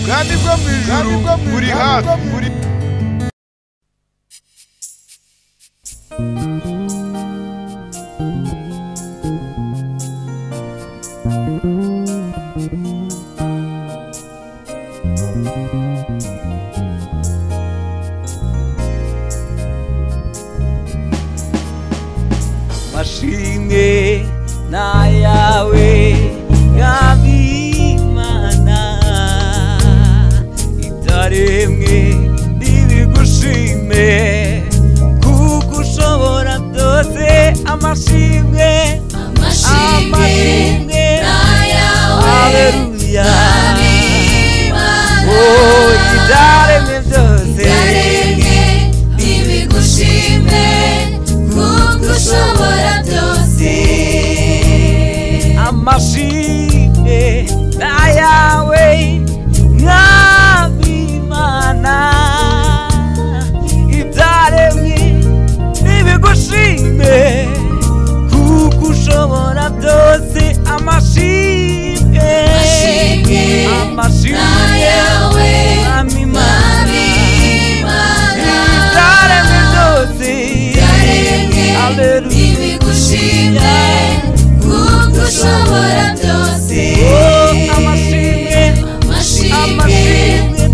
kandi bwo mu ijuru buri hafi buri mashimwe na yawe ngabimana itaremwe nibigushime kuko ushobora byose amashimwe na yawe haleluya oh itaremwe byose nibigushime kuko ushobora byose amashimwe na yawe nk'abimana ibyaremwe nibigushime kuko ushobora byose amashimwe na yawe nk'abimana ibyaremwe byose nibigushime kuko ushobora byose amashimwe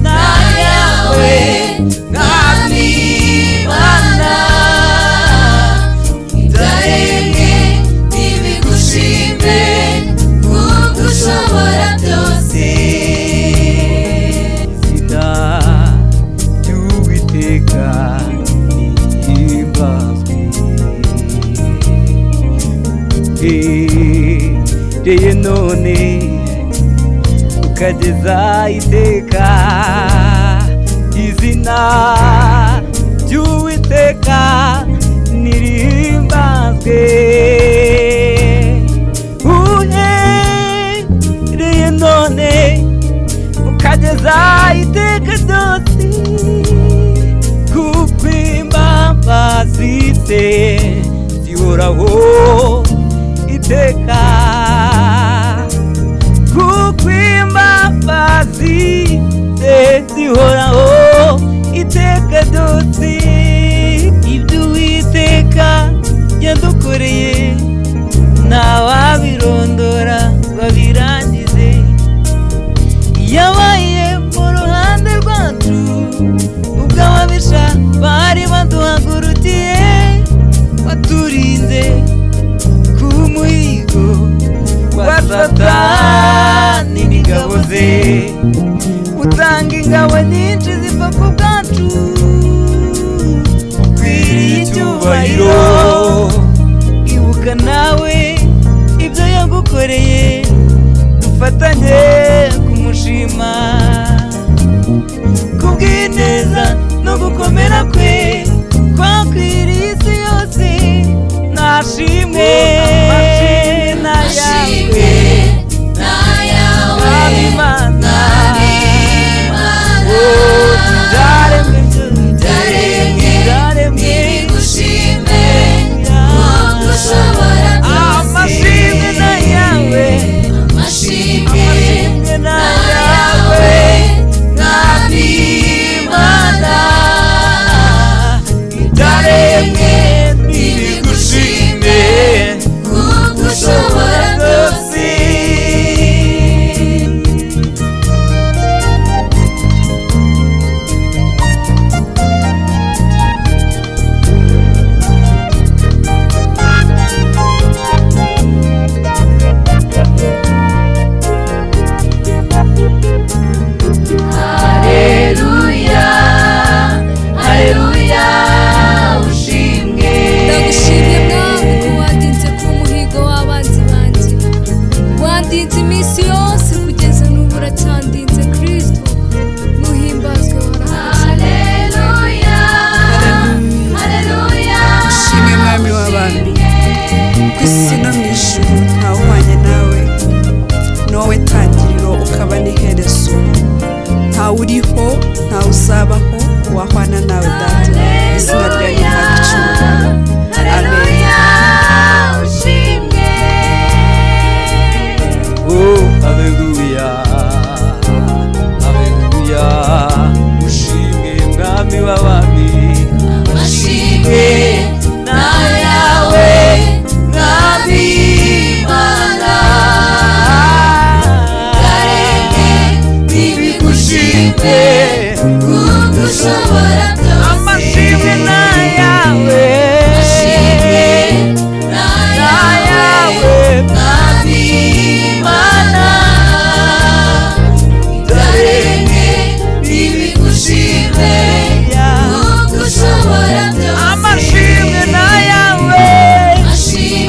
na yawe nk'abimana ibyaremwe nibigushime kuko ushobora byose izina ry'Uwiteka nihimbazwe uhereye none ukageza iteka izina ry'Uwiteka nirihimbazwe uhereye none ukageza iteka ryose kuko imbabazi ze zihoraho iteka kuko imbabazi ze zihoraho iteka ryose ibyo Uwiteka yadukoreye ntawabirondora babirangize yabaye mu ruhande rwacu ubwo ababisha bari baduhagurukiye waturinze ku muhigo wa Satani n'ingabo ze utanga ingabo nyinshi zipfa ku bwacu ukwiriye icyubahiro ibuka nawe ibyo yagukoreye dufatanye kumushima kubw'ineza no gukomera kwe kwakwiriye isi yose nashimwe na yawe abimana byaremwe nibigushime kuko ushobora byose amashimwe na yawe amashimwe na yawe nk'abimana ibyaremwe nibigushime kuko ushobora byose Haleluya, haleluya, ushimwe. ndagushimye mwami ko wandinze ku muhigo w'abanzi banjye wandinze iminsi yose kugeza n'ubu uracyandinze Kristo muhimbazwe Haleluya, haleluya, ushimwe mwami w'abami ku isi no mu ijuru ntawuhwanye nawe ni wowe tangiriro ukaba n'iherezo ntawe uriho ntawe uzabaho wahwana nawe data izina ryawe rihabwa icyubahiro haleluya, ushimwe. oh haleluya haleluya haleluya ushimwe mwami w'abami amashimwe n'ayawe mwami Imana yaremye n'ibigushimwe kuko ushobora byose amashimwe n'ayawe amashimwe n'ayawe mwami Imana yaremye n'ibigushimwe kuko ushobora byose amashimwe n'ayawe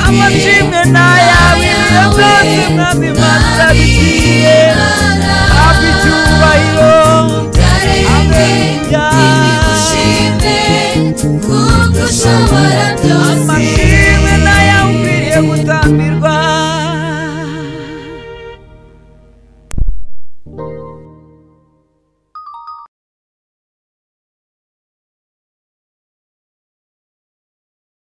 amashimwe n'ayawe ibyo byose mwami Imana bigiye hafi icyubahiro amashimwe n'ayawe ukwiriye gutambirwa